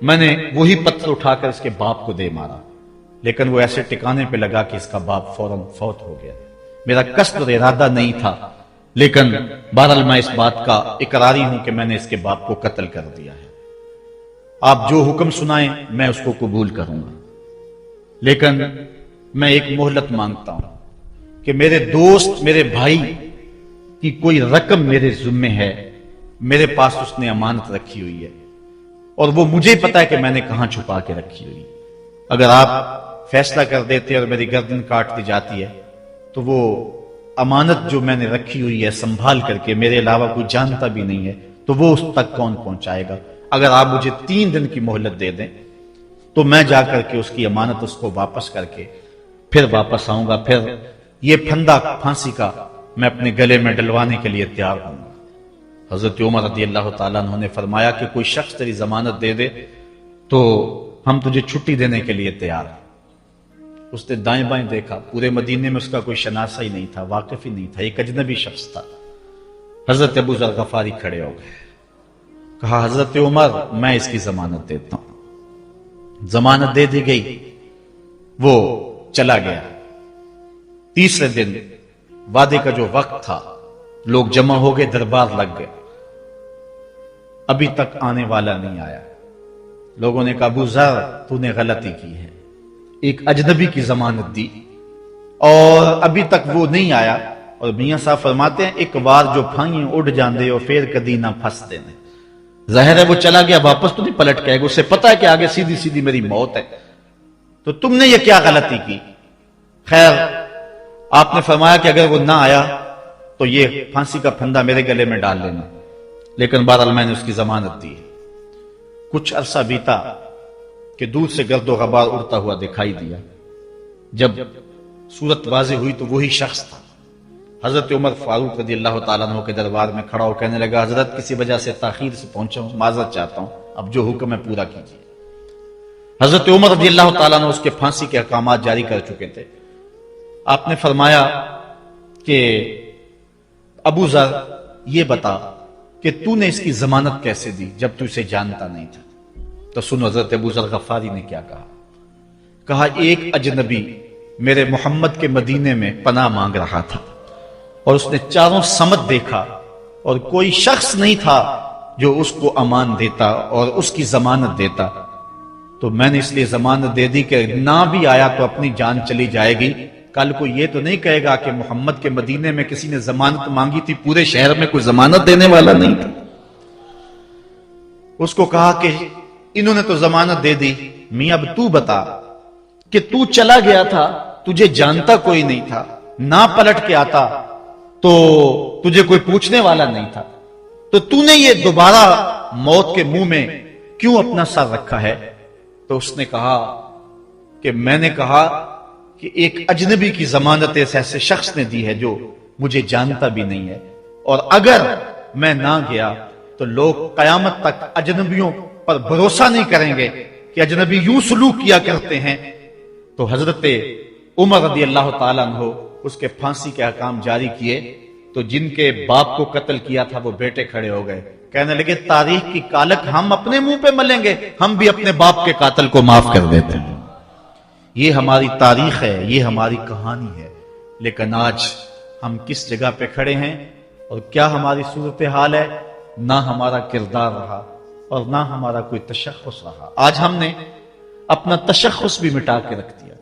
میں نے وہی پتھر اٹھا کر اس کے باپ کو دے مارا، لیکن وہ ایسے ٹکانے پہ لگا کہ اس کا باپ فوراً فوت ہو گیا۔ میرا قصد اور ارادہ نہیں تھا، لیکن بہرحال میں اس بات کا اقراری ہوں کہ میں نے اس کے باپ کو قتل کر دیا ہے۔ آپ جو حکم سنائیں میں اس کو قبول کروں گا، لیکن میں ایک مہلت مانگتا ہوں کہ میرے دوست، میرے بھائی کی کوئی رقم میرے ذمے ہے، میرے پاس اس نے امانت رکھی ہوئی ہے، اور وہ مجھے پتا ہے کہ میں نے کہاں چھپا کے رکھی ہوئی۔ اگر آپ فیصلہ کر دیتے اور میری گردن کاٹ دی جاتی ہے تو وہ امانت جو میں نے رکھی ہوئی ہے سنبھال کر کے، میرے علاوہ کوئی جانتا بھی نہیں ہے، تو وہ اس تک کون پہنچائے گا؟ اگر آپ مجھے 3 دن کی مہلت دے دیں تو میں جا کر کے اس کی امانت اس کو واپس کر کے پھر واپس آؤں گا، پھر یہ پھندا پھانسی کا میں اپنے گلے میں ڈلوانے کے لیے تیار ہوں گا۔ حضرت عمر رضی اللہ تعالیٰ عنہ نے فرمایا کہ کوئی شخص تیری ضمانت دے دے تو ہم تجھے چھٹی دینے کے لیے تیار ہیں۔ اس نے دائیں بائیں دیکھا، پورے مدینے میں اس کا کوئی شناسہ ہی نہیں تھا، واقف ہی نہیں تھا، ایک اجنبی شخص تھا۔ حضرت ابو ذر غفاری کھڑے ہو گئے، کہا حضرت عمر میں اس کی ضمانت دیتا ہوں۔ ضمانت دے دی گئی، وہ چلا گیا۔ تیسرے دن وعدے کا جو وقت تھا، لوگ جمع ہو گئے، دربار لگ گئے، ابھی تک آنے والا نہیں آیا۔ لوگوں نے کہا ابو ذر تو نے غلطی کی ہے، ایک اجنبی کی ضمانت دی اور ابھی تک وہ نہیں آیا، اور میاں صاحب فرماتے ہیں ایک بار جو پھائیں اڑ جاندے اور پھر کدی نہ پھنستے نے۔ ظاہر ہے وہ چلا گیا، واپس تو نہیں پلٹ کے آئے گا، اسے پتا ہے کہ آگے سیدھی سیدھی میری موت ہے، تو تم نے یہ کیا غلطی کی؟ خیر آپ نے فرمایا کہ اگر وہ نہ آیا تو یہ پھانسی کا پھندا میرے گلے میں ڈال لینا، لیکن بہرحال میں نے اس کی ضمانت دی۔ کچھ عرصہ بیتا کہ دور سے گرد و غبار اڑتا ہوا دکھائی دیا۔ جب صورت واضح ہوئی تو وہی شخص تھا۔ حضرت عمر فاروق رضی اللہ تعالیٰ عنہ کے دربار میں کھڑا ہو کہنے لگا حضرت کسی وجہ سے تاخیر سے پہنچا ہوں، معذرت چاہتا ہوں، اب جو حکم ہے پورا کیجیے۔ حضرت عمر رضی اللہ تعالیٰ عنہ اس کے پھانسی کے احکامات جاری کر چکے تھے۔ آپ نے فرمایا کہ ابو ذر یہ بتا کہ تو نے اس کی ضمانت کیسے دی جب تو اسے جانتا نہیں تھا؟ تو سنو حضرت ابو ذر غفاری نے کیا کہا۔ کہا ایک اجنبی میرے محمد کے مدینے میں پناہ مانگ رہا تھا اور اس نے چاروں سمت دیکھا اور کوئی شخص نہیں تھا جو اس کو امان دیتا اور اس کی ضمانت دیتا، تو میں نے اس لیے ضمانت دے دی کہ نہ بھی آیا تو اپنی جان چلی جائے گی، کل کو یہ تو نہیں کہے گا کہ محمد کے مدینے میں کسی نے ضمانت مانگی تھی، پورے شہر میں کوئی ضمانت دینے والا نہیں تھا۔ اس کو کہا کہ انہوں نے تو ضمانت دے دی، میاں اب تو بتا کہ تو چلا گیا تھا، تجھے جانتا کوئی نہیں تھا، نہ پلٹ کے آتا تو تجھے کوئی پوچھنے والا نہیں تھا، تو نے یہ دوبارہ موت کے منہ میں کیوں اپنا سر رکھا ہے؟ تو اس نے کہا کہ میں نے کہا کہ ایک اجنبی کی ضمانت ایسے شخص نے دی ہے جو مجھے جانتا بھی نہیں ہے، اور اگر میں نہ گیا تو لوگ قیامت تک اجنبیوں پر بھروسہ نہیں کریں گے کہ اجنبی یوں سلوک کیا کرتے ہیں۔ تو حضرت عمر رضی اللہ تعالیٰ عنہ اس کے پھانسی کے احکام جاری کیے، تو جن کے باپ کو قتل کیا تھا وہ بیٹے کھڑے ہو گئے، کہنے لگے تاریخ کی کالک ہم اپنے منہ پہ ملیں گے، ہم بھی اپنے باپ کے قاتل کو معاف کر دیتے ہیں۔ یہ ہماری تاریخ ہے، یہ ہماری کہانی ہے، لیکن آج ہم کس جگہ پہ کھڑے ہیں اور کیا ہماری صورتحال ہے؟ نہ ہمارا کردار رہا اور نہ ہمارا کوئی تشخص رہا۔ آج ہم نے اپنا تشخص بھی مٹا کے رکھ دیا،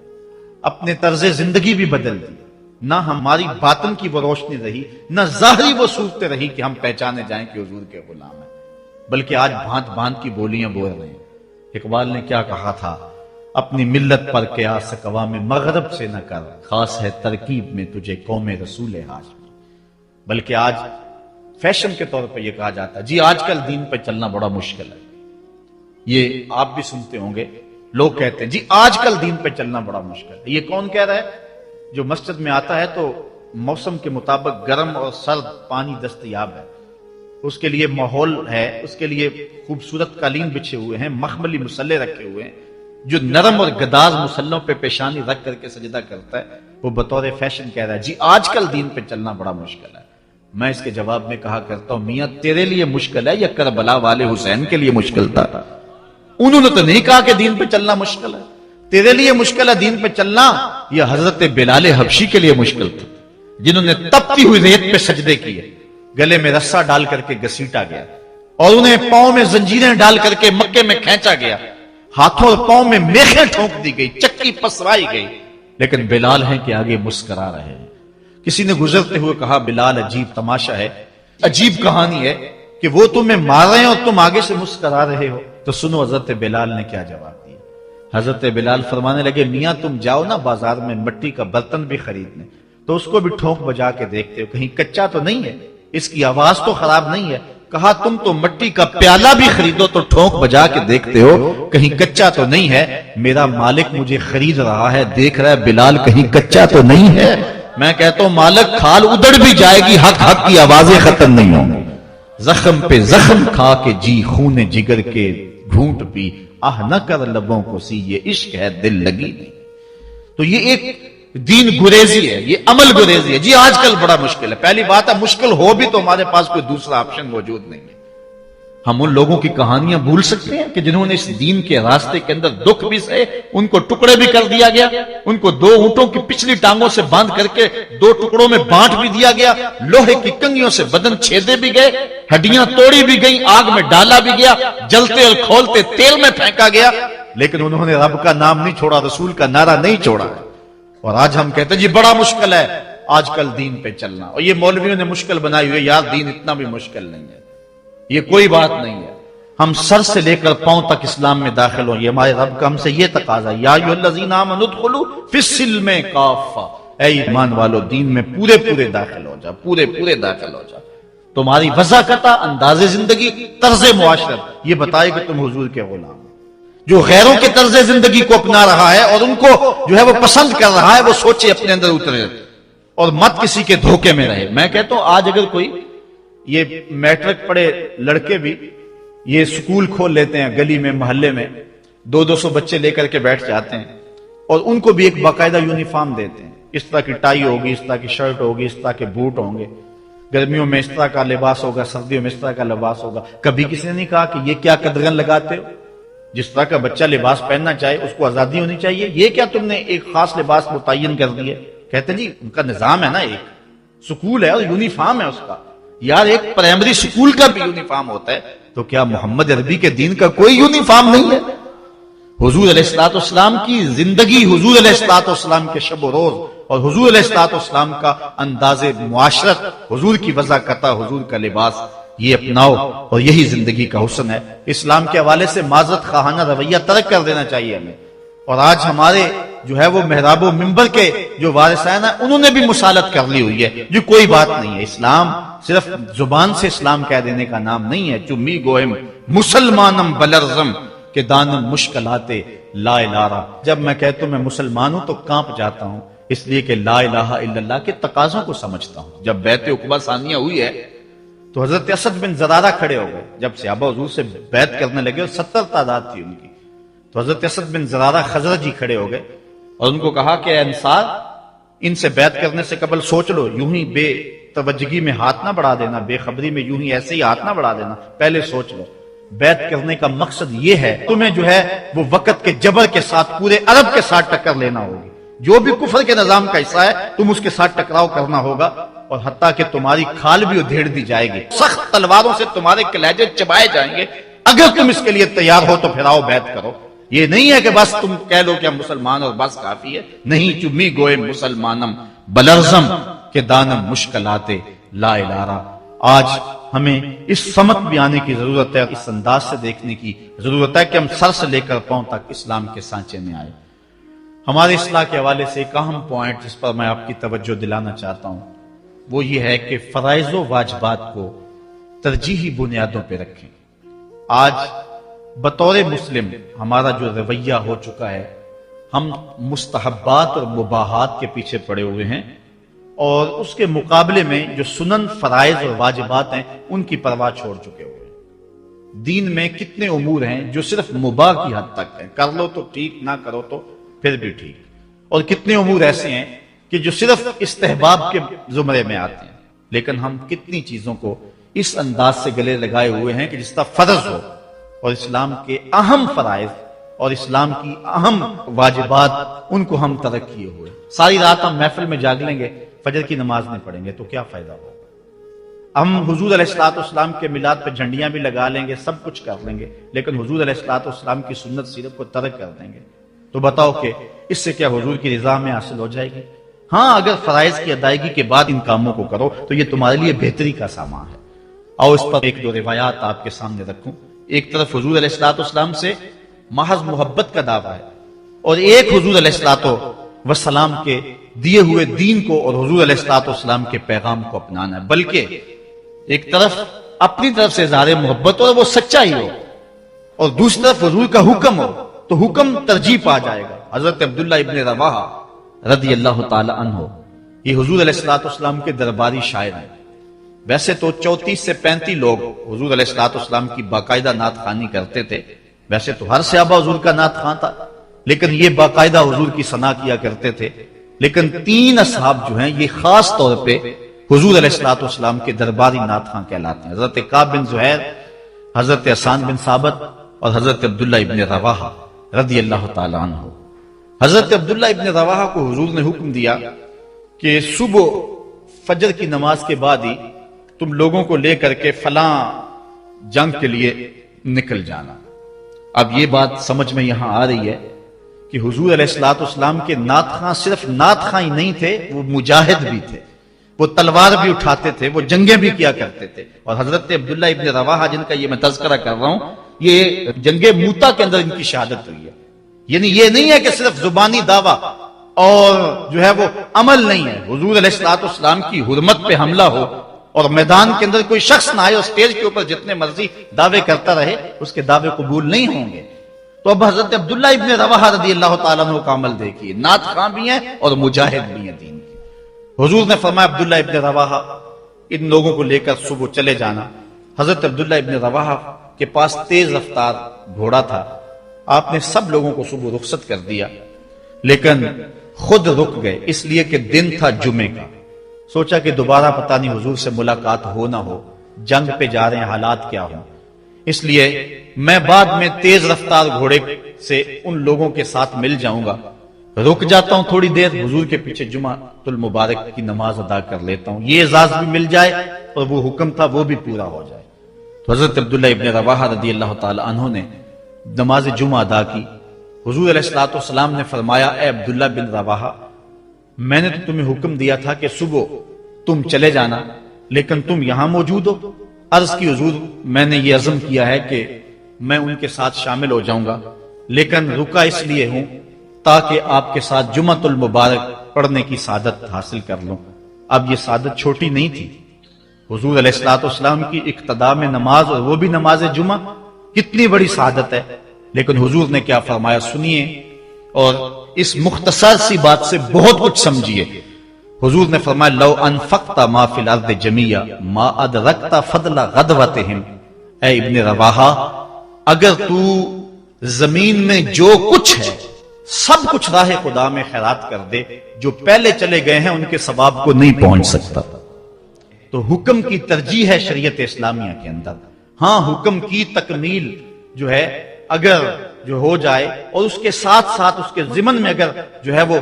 اپنے طرز زندگی بھی بدل دی، نہ ہماری باطن کی وہ روشنی رہی، نہ ظاہری وہ صورتیں رہی کہ ہم پہچانے جائیں کہ حضور کے غلام ہیں، بلکہ آج بھانت بھانت کی بولیاں بول رہے ہیں۔ اقبال نے کیا کہا تھا؟ اپنی ملت پر قیاس اقوام مغرب سے نہ کر، خاص ہے ترکیب میں تجھے قوم رسول ہاشمی۔ بلکہ آج فیشن کے طور پہ یہ کہا جاتا ہے جی آج کل دین پہ چلنا بڑا مشکل ہے، یہ آپ بھی سنتے ہوں گے، لوگ کہتے ہیں جی آج کل دین پہ چلنا بڑا مشکل ہے۔ یہ کون کہہ رہا ہے؟ جو مسجد میں آتا ہے تو موسم کے مطابق گرم اور سرد پانی دستیاب ہے، اس کے لیے ماحول ہے، اس کے لیے خوبصورت قالین بچھے ہوئے ہیں، مخملی مصلے رکھے ہوئے ہیں، جو نرم اور گداز مصلوں پہ پیشانی رکھ کر کے سجدہ کرتا ہے، وہ بطور فیشن کہہ رہا ہے جی آج کل دین پہ چلنا بڑا مشکل ہے۔ میں اس کے جواب میں کہا کرتا ہوں میاں تیرے لیے مشکل ہے یا کربلا والے حسین کے لیے مشکل تھا؟ انہوں نے تو نہیں کہا کہ دین پہ چلنا مشکل ہے. تیرے لیے مشکل ہے دین پہ چلنا، یہ حضرت بلال حبشی کے لیے مشکل تھا، جنہوں نے تپتی ہوئی ریت پہ سجدے کیے، گلے میں رسا ڈال کر کے گھسیٹا گیا، اور انہیں پاؤں میں زنجیریں ڈال کر کے مکے میں کھینچا گیا، ہاتھوں اور پاؤں میں میخیں ٹھونک دی گئی، چکی پسرائی گئی، لیکن بلال ہیں کہ آگے مسکرا رہے ہیں. کسی نے گزرتے ہوئے کہا بلال عجیب تماشا ہے، عجیب کہانی ہے کہ وہ تمہیں مار رہے ہیں اور تم آگے سے مسکرا رہے ہو. تو سنو حضرت بلال نے کیا جواب دیا. حضرت بلال فرمانے لگے میاں تم جاؤ نا بازار میں مٹی کا برتن بھی خریدنے، تو اس کو بھی ٹھونک بجا کے دیکھتے ہو کہیں کچا تو نہیں ہے، اس کی آواز تو خراب نہیں ہے. کہا تم تو مٹی کا پیالہ بھی خریدو تو ٹھونک بجا کے دیکھتے ہو کہیں کچا تو نہیں ہے. میرا مالک مجھے خرید رہا ہے، دیکھ رہا ہے بلال کہیں کچا تو نہیں ہے. میں کہتا ہوں مالک کھال ادڑ بھی جائے گی، حق حق کی آوازیں ختم نہیں ہوں گی. زخم پہ زخم کھا کے جی خون جگر کے گھونٹ پی، آہ نہ کر لبوں کو سی یہ عشق ہے دل لگی نہیں. تو یہ ایک دین گریزی ہے، یہ عمل گریزی ہے. جی آج کل بڑا مشکل ہے. پہلی بات ہے مشکل ہو بھی تو ہمارے پاس کوئی دوسرا آپشن موجود نہیں ہے. ہم ان لوگوں کی کہانیاں بھول سکتے ہیں کہ جنہوں نے اس دین کے راستے کے اندر دکھ بھی سہے، ان کو ٹکڑے بھی کر دیا گیا، ان کو 2 اونٹوں کی پچھلی ٹانگوں سے باندھ کر کے 2 ٹکڑوں میں بانٹ بھی دیا گیا، لوہے کی کنگھیوں سے بدن چھیدے بھی گئے، ہڈیاں توڑی بھی گئیں، آگ میں ڈالا بھی گیا، جلتے اور کھولتے تیل میں پھینکا گیا، لیکن انہوں نے رب کا نام نہیں چھوڑا، رسول کا نعرہ نہیں چھوڑا. اور آج ہم کہتے ہیں جی بڑا مشکل ہے آج کل دین پہ چلنا، اور یہ مولویوں نے مشکل بنائی ہوئی ہے. یار دین اتنا بھی مشکل نہیں ہے، یہ کوئی بات نہیں ہے. ہم سر سے لے کر پاؤں تک اسلام میں داخل ہوں. یہ ہمارے رب کا ہم سے یہ تقاضا ہے، یا ایھا الذین آمنوا ادخلوا فی السلم کافہ، اے ایمان والو دین میں پورے پورے داخل ہو جا، پورے پورے داخل ہو جا. تمہاری وضاقتہ، انداز زندگی، طرز معاشرت یہ بتائے کہ تم حضور کے غلام ہو. جو غیروں کے طرز زندگی کو اپنا رہا ہے اور ان کو جو ہے وہ پسند کر رہا ہے، وہ سوچے اپنے اندر اترے اور مت کسی کے دھوکے میں رہے. میں کہتا ہوں آج اگر کوئی یہ میٹرک پڑھے لڑکے بھی یہ سکول کھول لیتے ہیں گلی میں محلے میں، 200 بچے لے کر کے بیٹھ جاتے ہیں اور ان کو بھی ایک باقاعدہ یونیفارم دیتے ہیں، اس طرح کی ٹائی ہوگی، اس طرح کی شرٹ ہوگی، اس طرح کے بوٹ ہوں گے، گرمیوں میں اس طرح کا لباس ہوگا، سردیوں میں اس طرح کا لباس ہوگا. کبھی کسی نے نہیں کہا کہ یہ کیا قدغن لگاتے ہو؟ جس طرح کا بچہ لباس پہننا چاہے اس کو آزادی ہونی چاہیے، یہ کیا تم نے ایک خاص لباس متعین کر دیے؟ کہتے ہیں جی ان کا نظام ہے نا، ایک سکول ہے اور یونیفارم ہے اس کا. یار ایک پرائمری سکول کا بھی یونیفارم ہوتا ہے، تو کیا محمد عربی کے دین کا کوئی یونیفارم نہیں ہے؟ حضور علیہ الصلوۃ والسلام کی زندگی، حضور علیہ الصلوۃ والسلام کے شب و روز اور حضور علیہ الصلوۃ والسلام کا انداز معاشرت، حضور کی وضاقتہ، حضور کا لباس، یہ اپناؤ اور یہی زندگی کا حسن ہے. اسلام کے حوالے سے معذرت خواہانہ رویہ ترک کر دینا چاہیے ہمیں. اور آج ہمارے جو ہے وہ محراب و منبر کے جو وارثین ہیں انہوں نے بھی مسالت کر لی ہوئی ہے. جو کوئی بات نہیں ہے، اسلام صرف زبان سے اسلام کہہ دینے کا نام نہیں ہے. چمی گوہم مسلمانم بلرزم کہ دانم مشکلاتے لا الہ. جب میں کہتا ہوں میں مسلمان ہوں تو کانپ جاتا ہوں، اس لیے کہ لا الہ الا اللہ کے تقاضوں کو سمجھتا ہوں. جب بیعت عقبہ ثانیہ ہوئی ہے تو حضرت اسد بن زرارہ کھڑے ہو گئے. جب صحابہ حضور سے بیعت کرنے لگے اور 70 تعداد تھی ان کی، تو حضرت اسد بن زرارہ خزرجی کھڑے ہو گئے اور ان کو کہا کہ اے انصار، ان سے بیعت کرنے سے قبل سوچ لو، یوں ہی بے توجگی میں ہاتھ نہ بڑھا دینا، بے خبری میں یوں ہی ایسے ہی ہاتھ نہ بڑھا دینا، پہلے سوچ لو. بیعت کرنے کا مقصد یہ ہے تمہیں جو ہے وہ وقت کے جبر کے ساتھ پورے عرب کے ساتھ ٹکر لینا ہوگی. جو بھی کفر کے نظام کا حصہ ہے تم اس کے ساتھ ٹکراؤ کرنا ہوگا، اور حتیٰ کہ تمہاری کھال بھی ادھیڑ دی جائے گی، سخت تلواروں سے تمہارے کلیجے چبائے جائیں گے. اگر تم اس کے لیے تیار ہو تو پھر آؤ بیعت کرو. یہ نہیں ہے کہ بس تم کہہ لو کہ ہم مسلمان اور بس کافی ہے. نہیں، چمی گوئے مسلمانم بلرزم کہ دانم مشکلاتے لا الہ. آج ہمیں اس سمت بھی آنے کی ضرورت ہے، اس انداز سے دیکھنے کی ضرورت ہے کہ ہم سر سے لے کر پاؤں تک اسلام کے سانچے میں آئے. ہمارے اصلاح کے حوالے سے ایک اہم پوائنٹ جس پر میں آپ کی توجہ دلانا چاہتا ہوں وہ یہ ہے کہ فرائض و واجبات کو ترجیحی بنیادوں پہ رکھیں. آج بطور مسلم ہمارا جو رویہ ہو چکا ہے، ہم مستحبات اور مباحات کے پیچھے پڑے ہوئے ہیں، اور اس کے مقابلے میں جو سنن، فرائض اور واجبات ہیں ان کی پرواہ چھوڑ چکے ہوئے ہیں. دین میں کتنے امور ہیں جو صرف مباح کی حد تک ہیں، کر لو تو ٹھیک، نہ کرو تو پھر بھی ٹھیک، اور کتنے امور ایسے ہیں کہ جو صرف استحباب کے زمرے میں آتے ہیں. لیکن ہم کتنی چیزوں کو اس انداز سے گلے لگائے ہوئے ہیں کہ جس طرح فرض ہو، اور اسلام کے اہم فرائض اور اسلام کی اہم واجبات ان کو ہم ترک کیے ہوئے، ساری رات ہم محفل میں جاگ لیں گے، فجر کی نماز نہیں پڑھیں گے تو کیا فائدہ ہوگا؟ ہم حضور علیہ الصلوۃ والسلام کے میلاد پہ جھنڈیاں بھی لگا لیں گے، سب کچھ کر لیں گے، لیکن حضور علیہ الصلوۃ والسلام کی سنت سیرت کو ترک کر دیں گے، تو بتاؤ کہ اس سے کیا حضور کی رضا میں حاصل ہو جائے گی؟ ہاں، اگر فرائض کی ادائیگی کے بعد ان کاموں کو کرو تو یہ تمہارے لیے بہتری کا سامان ہے۔ آؤ اس پر ایک دو روایات آپ کے سامنے رکھوں۔ ایک طرف حضور علیہ الصلوۃ والسلام سے محض محبت کا دعویٰ ہے، اور ایک حضور علیہ الصلوۃ والسلام کے دیے ہوئے دین کو اور حضور علیہ الصلوۃ والسلام کے پیغام کو اپنانا ہے، بلکہ ایک طرف اپنی طرف سے اظہار محبت ہو اور وہ سچائی ہو، اور دوسری طرف حضور کا حکم ہو تو حکم ترجیح پا جائے گا۔ حضرت عبداللہ ابن رواحہ رضی اللہ تعالی عنہ یہ حضور علیہ الصلوۃ والسلام کے درباری شاعر ہیں۔ ویسے تو 34 سے 35 لوگ حضور علیہ الصلوۃ والسلام کی باقاعدہ نعت خوانی کرتے تھے، ویسے تو ہر صحابہ حضور کا نعت خواں تھا، لیکن یہ باقاعدہ حضور کی ثنا کیا کرتے تھے۔ لیکن 3 اصحاب جو ہیں یہ خاص طور پہ حضور علیہ الصلوۃ والسلام کے درباری نعت خواں کہلاتے ہیں، حضرت کعب بن زہیر، حضرت حسان بن ثابت اور حضرت عبداللہ ابن رواحہ رضی اللہ تعالی عنہ۔ حضرت عبداللہ ابن رواحہ کو حضور نے حکم دیا کہ صبح فجر کی نماز کے بعد ہی تم لوگوں کو لے کر کے فلاں جنگ کے لیے نکل جانا۔ اب یہ بات سمجھ میں یہاں آ رہی ہے کہ حضور علیہ الصلوۃ والسلام کے نعت خواں صرف نعت خواں ہی نہیں تھے، وہ مجاہد بھی تھے، وہ تلوار بھی اٹھاتے تھے، وہ جنگیں بھی کیا کرتے تھے۔ اور حضرت عبداللہ ابن رواحہ جن کا یہ میں تذکرہ کر رہا ہوں، یہ جنگ موتا کے اندر ان کی شہادت ہوئی ہے۔ یعنی یہ نہیں ہے کہ صرف زبانی دعویٰ اور جو ہے وہ عمل نہیں ہے، حضور علیہ الصلوۃ والسلام کی حرمت پہ حملہ ہو اور میدان کے اندر کوئی شخص نہ آئے اور سٹیج کے اوپر جتنے مرضی دعوے کرتا رہے، اس کے دعوے قبول نہیں ہوں گے۔ تو اب حضرت عبداللہ ابن رواحہ رضی اللہ تعالیٰ عنہ کا عمل دیکھیے، نعت خواں بھی ہیں اور مجاہد بھی ہیں دین کے۔ حضور نے فرمایا عبداللہ ابن رواحہ ان لوگوں کو لے کر صبح چلے جانا۔ حضرت عبداللہ ابن رواحہ کے پاس تیز رفتار گھوڑا تھا، آپ نے سب لوگوں کو صبح رخصت کر دیا، لیکن خود رک گئے، اس لیے کہ دن تھا جمعے کا۔ سوچا کہ دوبارہ پتہ نہیں حضور سے ملاقات ہو نہ ہو، جنگ پہ جا رہے ہیں، حالات کیا ہوں، اس لیے میں بعد میں تیز رفتار گھوڑے سے ان لوگوں کے ساتھ مل جاؤں گا، رک جاتا ہوں تھوڑی دیر، حضور کے پیچھے جمعہ المبارک کی نماز ادا کر لیتا ہوں، یہ اعزاز بھی مل جائے اور وہ حکم تھا وہ بھی پورا ہو جائے۔ تو حضرت عبداللہ ابن رواحہ رضی اللہ تعالی عنہ نے نماز جمعہ ادا کی۔ حضور علیہ الصلوۃ والسلام نے فرمایا، اے عبداللہ بن رواحہ، میں نے تو تمہیں حکم دیا تھا کہ صبح تم چلے جانا، لیکن تم یہاں موجود ہو۔ عرض کی حضور، میں نے یہ عزم کیا ہے کہ میں ان کے ساتھ شامل ہو جاؤں گا، لیکن رکا اس لیے ہوں تاکہ آپ کے ساتھ جمعۃ المبارک پڑھنے کی سعادت حاصل کر لوں۔ اب یہ سعادت چھوٹی نہیں تھی، حضور علیہ الصلوۃ والسلام کی اقتداء میں نماز، اور وہ بھی نماز جمعہ، کتنی بڑی سعادت ہے۔ لیکن حضور نے کیا فرمایا سنیے، اور اس مختصر سی بات سے بہت کچھ سمجھیے۔ حضور نے فرمایا، لو انفقت ما فی الارض جمیعا ما ادرکت فضل غدوتہم، اے ابن رواحہ، اگر تو زمین میں جو کچھ ہے سب کچھ راہ خدا میں خیرات کر دے، جو پہلے چلے گئے ہیں ان کے ثواب کو نہیں پہنچ سکتا۔ تو حکم کی ترجیح ہے شریعت اسلامیہ کے اندر۔ ہاں، حکم کی تکمیل جو ہے اگر جو ہو جائے اور اس کے ساتھ ساتھ اس کے ضمن میں اگر جو ہے وہ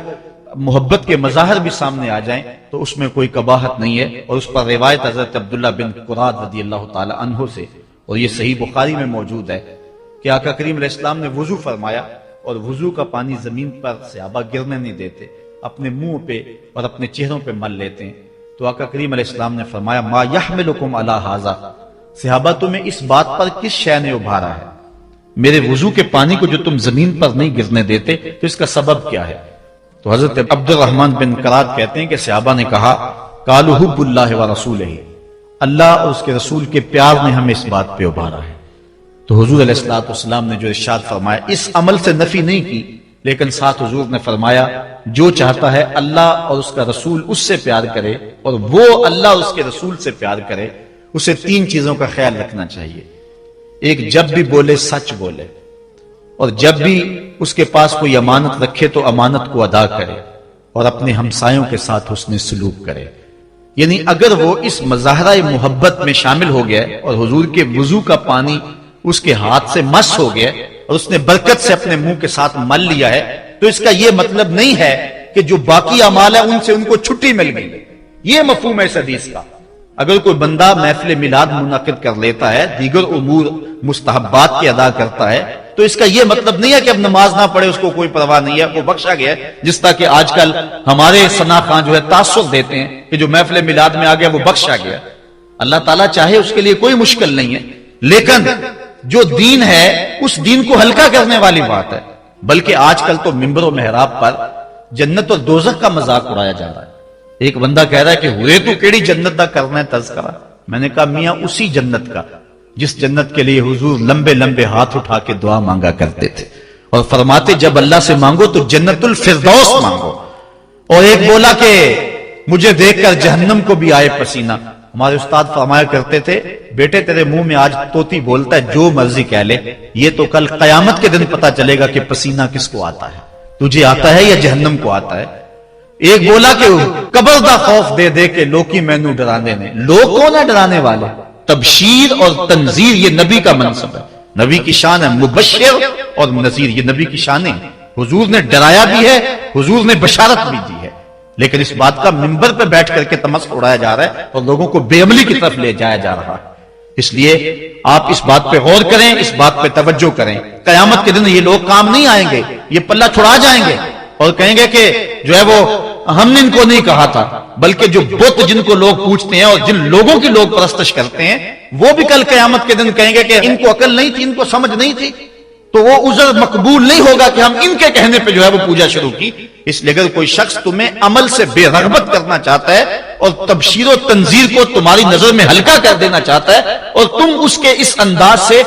محبت کے مظاہر بھی سامنے آ جائیں تو اس میں کوئی قباحت نہیں ہے، اور اس پر روایت حضرت عبداللہ بن قراد رضی اللہ تعالی عنہ سے، اور یہ صحیح بخاری میں موجود ہے کہ آقا کریم علیہ السلام نے وضو فرمایا، اور وضو کا پانی زمین پر صحابہ گرنے نہیں دیتے، اپنے منہ پہ اور اپنے چہروں پہ مل لیتے ہیں۔ تو آقا کریم علیہ السلام نے فرمایا، ما یحملکم علی ھذا، صحابہ تمہیں اس بات پر کس شے نے ابھارا ہے، میرے وضو کے پانی کو جو تم زمین پر نہیں گرنے دیتے، تو اس کا سبب کیا ہے؟ تو حضرت عبد الرحمن بن قراد کہتے ہیں کہ صحابہ نے کہا، قالوا حب اللہ ورسولہ، اللہ اور اس کے رسول کے پیار نے ہمیں اس بات پہ ابھارا ہے۔ تو حضور علیہ الصلوۃ والسلام نے جو ارشاد فرمایا، اس عمل سے نفی نہیں کی، لیکن ساتھ حضور نے فرمایا، جو چاہتا ہے اللہ اور اس کا رسول اس سے پیار کرے اور وہ اللہ اور اس کے رسول سے پیار کرے، اسے 3 چیزوں کا خیال رکھنا چاہیے۔ ایک، جب بھی بولے سچ بولے، اور جب بھی اس کے پاس کوئی امانت رکھے تو امانت کو ادا کرے، اور اپنے ہمسایوں کے ساتھ حسن سلوک کرے۔ یعنی اگر وہ اس مظاہرہ محبت میں شامل ہو گیا اور حضور کے وضو کا پانی اس کے ہاتھ سے مس ہو گیا اور اس نے برکت سے اپنے منہ کے ساتھ مل لیا ہے، تو اس کا یہ مطلب نہیں ہے کہ جو باقی اعمال ہیں ان سے ان کو چھٹی مل گئی۔ یہ مفہوم ہے اس حدیث کا۔ اگر کوئی بندہ محفل میلاد منعقد کر لیتا ہے، دیگر امور مستحبات کے ادا کرتا ہے، تو اس کا یہ مطلب نہیں ہے کہ اب نماز نہ پڑھے، اس کو کوئی پرواہ نہیں ہے، وہ بخشا گیا ہے۔ جس طرح کہ آج کل ہمارے ثنا خان جو ہے تاثر دیتے ہیں کہ جو محفل میلاد میں آ گیا وہ بخشا گیا۔ اللہ تعالیٰ چاہے اس کے لیے کوئی مشکل نہیں ہے، لیکن جو دین ہے اس دین کو ہلکا کرنے والی بات ہے۔ بلکہ آج کل تو ممبر و محراب پر جنت اور دوزخ کا مذاق اڑایا جا رہا ہے۔ ایک بندہ کہہ رہا ہے کہ ہوئے تو کیڑی جنت دا کرنا ہے تذکرہ۔ میں نے کہا میاں اسی جنت کا جس جنت کے لیے حضور لمبے لمبے ہاتھ اٹھا کے دعا مانگا کرتے تھے اور فرماتے جب اللہ سے مانگو تو جنت الفردوس مانگو۔ اور ایک بولا کہ مجھے دیکھ کر جہنم کو بھی آئے پسینہ۔ ہمارے استاد فرمایا کرتے تھے بیٹے تیرے منہ میں آج طوطی بولتا ہے جو مرضی کہہ لے، یہ تو کل قیامت کے دن پتا چلے گا کہ پسینہ کس کو آتا ہے، تجھے آتا ہے یا جہنم کو آتا ہے۔ ایک بولا کہ قبر دا خوف دے دے کے لوکی مینو ڈرانے نے۔ لوگ کون ہے ڈرانے والے؟ تبشیر اور تنذیر یہ نبی کا منصب ہے، نبی کی شان ہے۔ مبشر اور نذیر یہ نبی کی شانیں ہیں۔ حضور نے ڈرایا بھی ہے، حضور نے بشارت بھی دی ہے، لیکن اس بات کا منبر پہ بیٹھ کر کے تمسخر اڑایا جا رہا ہے اور لوگوں کو بے عملی کی طرف لے جایا جا رہا ہے۔ اس لیے آپ اس بات پہ غور کریں، اس بات پہ توجہ کریں۔ قیامت کے دن یہ لوگ کام نہیں آئیں گے، یہ پلہ چھڑا جائیں گے اور کہیں گے کہ جو ہے وہ ہم نے ان کو نہیں کہا تھا، بلکہ جو بت جن کو لوگ پوچھتے ہیں اور جن لوگوں کی لوگ پرستش کرتے ہیں وہ بھی کل قیامت کے دن کہیں گے کہ ان کو عقل نہیں تھی، ان کو سمجھ نہیں تھی، تو وہ عذر مقبول نہیں ہوگا کہ ہم ان کے کہنے پہ جو ہے وہ پوجا شروع کی۔ اس لیے اگر کوئی شخص تمہیں عمل سے بے رغبت کرنا چاہتا ہے اور تبشیر و تنذیر کو تمہاری نظر میں ہلکا کر دینا چاہتا ہے اور تم اس کے اس انداز سے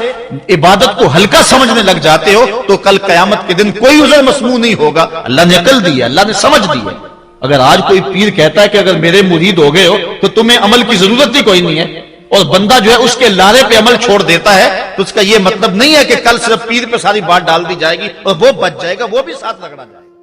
عبادت کو ہلکا سمجھنے لگ جاتے ہو، تو کل قیامت کے دن کوئی عذر مسموع نہیں ہوگا۔ اللہ نے عقل دی ہے، اللہ نے سمجھ دی ہے۔ اگر آج کوئی پیر کہتا ہے کہ اگر میرے مرید ہو گئے ہو تو تمہیں عمل کی ضرورت ہی کوئی نہیں ہے، اور بندہ جو ہے اس کے لارے پہ عمل چھوڑ دیتا ہے، تو اس کا یہ مطلب نہیں ہے کہ کل صرف پیر پہ ساری بات ڈال دی جائے گی اور وہ بچ جائے گا، وہ بھی ساتھ رگڑا جائے گا۔